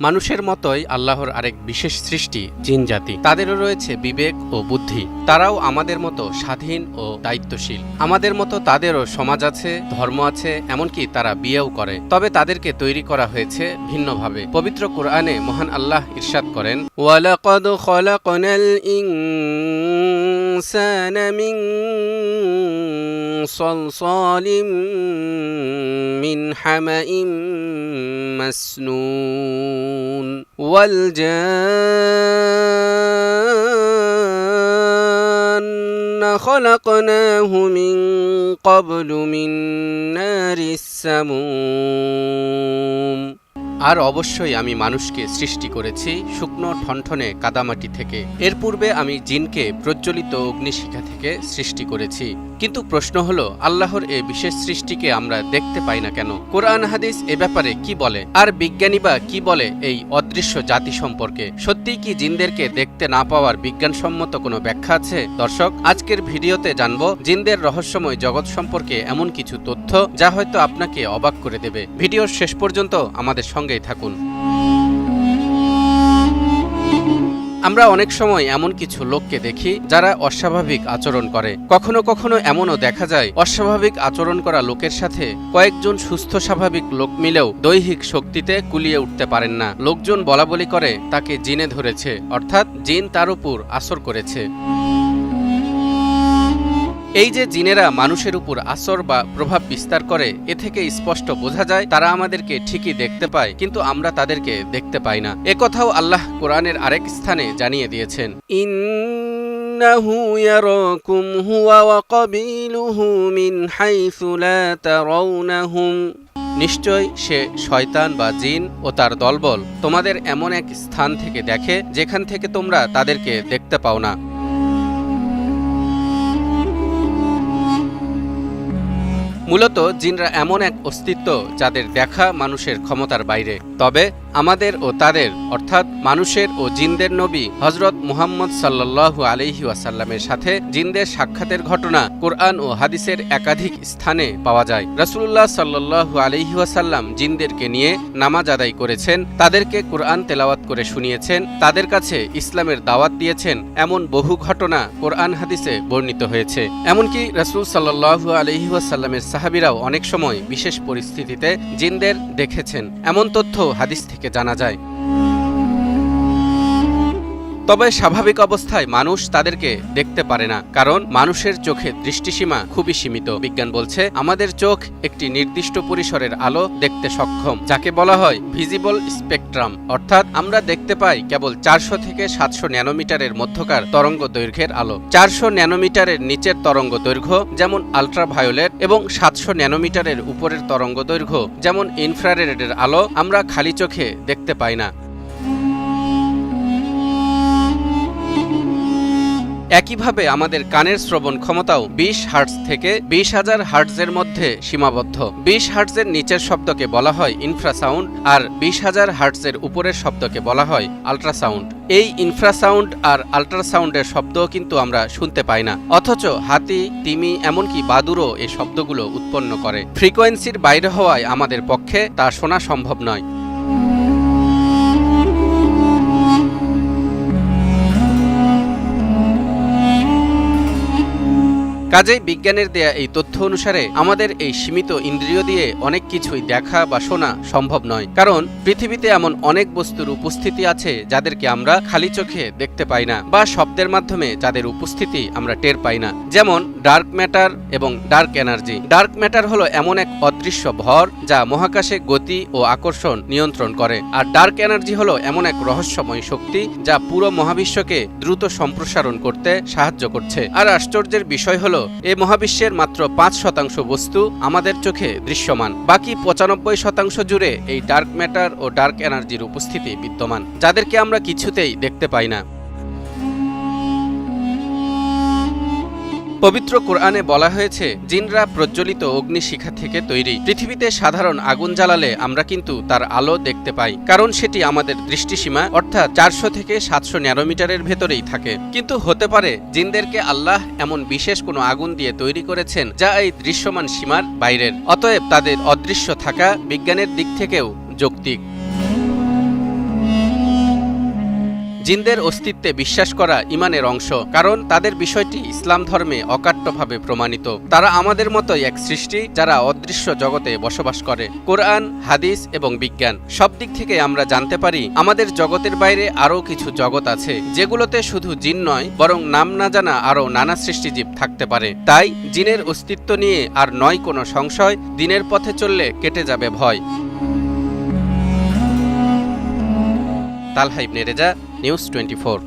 মানুষের মতোই আল্লাহর আরেক বিশেষ সৃষ্টি জিন জাতি। তাদেরও রয়েছে বিবেক ও বুদ্ধি। তারাও আমাদের মতো স্বাধীন ও দায়িত্বশীল। আমাদের মতো তাদেরও সমাজ আছে, ধর্ম আছে, এমনকি তারা বিয়েও করে। তবে তাদেরকে তৈরি করা হয়েছে ভিন্নভাবে। পবিত্র কুরআনে মহান আল্লাহ ইরশাদ করেন, ওয়ালাকাদ খালাকনাল ইনসানা মিন সালসালিম মিন হামাইম مسنون والجان خلقناه من قبل من نار السموم। আর অবশ্যই আমি মানুষকে সৃষ্টি করেছি শুকনো ঠনঠনে কাদামাটি থেকে। এর পূর্বে আমি জিনকে প্রজ্বলিত অগ্নিশিখা থেকে সৃষ্টি করেছি। কিন্তু প্রশ্ন হলো, আল্লাহর এই বিশেষ সৃষ্টিকে আমরা দেখতে পাই না কেন? কোরআন হাদিস এ ব্যাপারে কি বলে? আর বিজ্ঞানী বা কি বলে এই অদৃশ্য জাতি সম্পর্কে? সত্যিই কি জিনদেরকে দেখতে না পাওয়ার বিজ্ঞানসম্মত কোনো ব্যাখ্যা আছে? দর্শক, আজকের ভিডিওতে জানবো জিনদের রহস্যময় জগৎ সম্পর্কে এমন কিছু তথ্য যা হয়তো আপনাকে অবাক করে দেবে। ভিডিওর শেষ পর্যন্ত আমাদের সঙ্গেই থাকুন। আমরা অনেক সময় এমন কিছু লোককে দেখি যারা অস্বাভাবিক আচরণ করে। কখনো কখনো এমনও দেখা যায় অস্বাভাবিক আচরণ করা লোকের সাথে কয়েকজন সুস্থ স্বাভাবিক লোক মিলেও দৈহিক শক্তিতে কুলিয়ে উঠতে পারেন না। লোকজন বলাবলি করে তাকে জিনে ধরেছে, অর্থাৎ জিন তার উপর আসর করেছে। এই যে জিনেরা মানুষের উপর আসর বা প্রভাব বিস্তার করে, এ থেকে স্পষ্ট বোঝা যায় তারা আমাদেরকে ঠিকই দেখতে পায়, কিন্তু আমরা তাদেরকে দেখতে পাই না। একথাও আল্লাহ কোরআনের আরেক স্থানে জানিয়ে দিয়েছেন, ইন্নাহু ইয়ারাকুম হুয়া ওয়া কাবিলুহু মিন হাইসু লা তারাউনাহুম। নিশ্চয় সে শয়তান বা জিন ও তার দলবল তোমাদের এমন এক স্থান থেকে দেখে যেখান থেকে তোমরা তাদেরকে দেখতে পাও না। মূলত জিনরা এমন এক অস্তিত্ব যাদের দেখা মানুষের ক্ষমতার বাইরে। তবে আমাদের ও তাদের অর্থাৎ মানুষের ও জিনদের নবী হযরত মুহাম্মদ সাল্লাল্লাহু আলাইহি ওয়াসাল্লামের সাথে জিনদের সাক্ষাতের ঘটনা কোরআন ও হাদিসের একাধিক স্থানে পাওয়া যায়। রাসূলুল্লাহ সাল্লাল্লাহু আলাইহি ওয়াসাল্লাম জিনদেরকে নিয়ে নামাজ আদায় করেছেন, তাদেরকে কোরআন তেলাওয়াত করে শুনিয়েছেন, তাদের কাছে ইসলামের দাওয়াত দিয়েছেন। এমন বহু ঘটনা কোরআন হাদিসে বর্ণিত হয়েছে। এমনকি রাসূল সাল্লাল্লাহু আলাইহি ওয়াসাল্লামের সাহাবীরাও অনেক সময় বিশেষ পরিস্থিতিতে জিনদের দেখেছেন। এমন তথ্য হাদিস থেকে জানা যায়। তবে স্বাভাবিক অবস্থায় মানুষ তাদেরকে দেখতে পারে না, কারণ মানুষের চোখের দৃষ্টিসীমা খুবই সীমিত। বিজ্ঞান বলছে আমাদের চোখ একটি নির্দিষ্ট পরিসরের আলো দেখতে সক্ষম, যাকে বলা হয় ভিজিবল স্পেকট্রাম। অর্থাৎ আমরা দেখতে পাই কেবল 400 থেকে 700 ন্যানোমিটারের মধ্যকার তরঙ্গ দৈর্ঘ্যের আলো। 400 ন্যানোমিটারের নিচের তরঙ্গ দৈর্ঘ্য যেমন আলট্রাভায়োলেট এবং 700 ন্যানোমিটারের উপরের তরঙ্গ দৈর্ঘ্য যেমন ইনফ্রারেডের আলো আমরা খালি চোখে দেখতে পাই না। একইভাবে আমাদের কানের শ্রবণ ক্ষমতাও 20 হার্টজ থেকে 20,000 হার্টজের মধ্যে সীমাবদ্ধ। 20 হার্টজের নিচের শব্দকে বলা হয় ইনফ্রাসাউন্ড, আর 20,000 হার্টজের উপরের শব্দকে বলা হয় আল্ট্রাসাউন্ড। এই ইনফ্রাসাউন্ড আর আল্ট্রাসাউন্ডের শব্দও কিন্তু আমরা শুনতে পাই না, অথচ হাতি, তিমি, এমনকি বাদুড়ও এই শব্দগুলো উৎপন্ন করে। ফ্রিকোয়েন্সির বাইরে হওয়ায় আমাদের পক্ষে তা শোনা সম্ভব নয়। কাজেই বিজ্ঞানের দেয়া এই তথ্য অনুসারে আমাদের এই সীমিত ইন্দ্রিয় দিয়ে অনেক কিছুই দেখা বা শোনা সম্ভব নয়, কারণ পৃথিবীতে এমন অনেক বস্তুর উপস্থিতি আছে যাদেরকে আমরা খালি চোখে দেখতে পাই না, বা শব্দের মাধ্যমে যাদের উপস্থিতি আমরা টের পাই না। যেমন ডার্ক ম্যাটার এবং ডার্ক এনার্জি। ডার্ক ম্যাটার হলো এমন এক অদৃশ্য ভর যা মহাকাশে গতি ও আকর্ষণ নিয়ন্ত্রণ করে, আর ডার্ক এনার্জি হলো এমন এক রহস্যময় শক্তি যা পুরো মহাবিশ্বকে দ্রুত সম্প্রসারণ করতে সাহায্য করছে। আর আশ্চর্যের বিষয় হলো এই মহাবিশ্বের মাত্র 5% বস্তু আমাদের চোখে দৃশ্যমান, বাকি 95% জুড়ে এই ডার্ক ম্যাটার ও ডার্ক এনার্জির উপস্থিতি বিদ্যমান, যাদেরকে আমরা কিছুতেই দেখতে পাই না। পবিত্র কোরআনে বলা হয়েছে জিনরা প্রজ্বলিত অগ্নিশিখা থেকে তৈরি। পৃথিবীতে সাধারণ আগুন জ্বালালে আমরা কিন্তু তার আলো দেখতে পাই, কারণ সেটি আমাদের দৃষ্টিসীমা অর্থাৎ 400 থেকে 700 ন্যানোমিটারের ভেতরেই থাকে। কিন্তু হতে পারে জিনদেরকে আল্লাহ এমন বিশেষ কোনো আগুন দিয়ে তৈরি করেছেন যা এই দৃশ্যমান সীমার বাইরের। অতএব তাদের অদৃশ্য থাকা বিজ্ঞানের দিক থেকেও যৌক্তিক। জিনদের অস্তিত্বে বিশ্বাস করা ঈমানের অংশ, কারণ তাদের বিষয়টি ইসলাম ধর্মে অকাট্যভাবে প্রমাণিত। তারা আমাদের মতোই এক সৃষ্টি যারা অদৃশ্য জগতে বসবাস করে। কোরআন, হাদিস এবং বিজ্ঞান সব দিক থেকে আমরা জানতে পারি আমাদের জগতের বাইরে আরও কিছু জগৎ আছে, যেগুলোতে শুধু জিন নয় বরং নাম না জানা আরও নানা সৃষ্টিজীব থাকতে পারে। তাই জিনের অস্তিত্ব নিয়ে আর নয় কোনো সংশয়, দিনের পথে চললে কেটে যাবে ভয়। তালহা ইবনে রেজা, নিউজ 24।